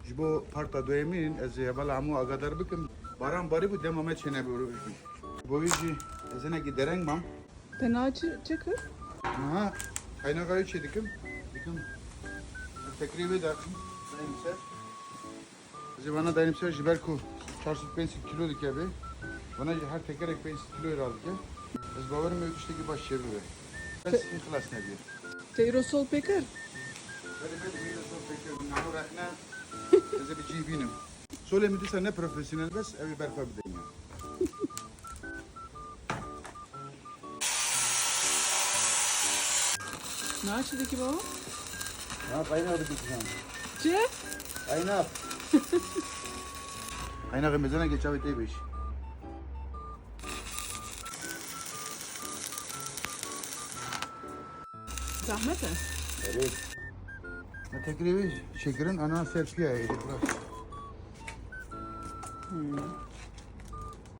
Jibo parta doyemin ez yavala amu agadar bikim. Baran bari bu demame çene bu. Bu işi ezene gidereng mam. Tenacı çıkır. Ha, kaynakayı çedikim. Dikim. Tekribi dakim. Daimse. Ez bana daimse jiberku 450 kilo dik abi. Bana her tekerek 5 kilo aldık ya. Ez bavarım ötüşteki baş çeviri. Ben ihlas ne diyor. Teyrosol pekar. Hadi bir de son peki. Nahu rahna. Ez bir cibinim. Söyle sen ne profesyonel bes evi berfa bir dünya. Ne açıdı ki baba? Ha kaynağı bir dikeceğim. Ce? Kaynak. Kaynak mezana geç abi teybeş. Zahmet mi? Evet. Ne tekribi şekerin ana serpiye. Burası.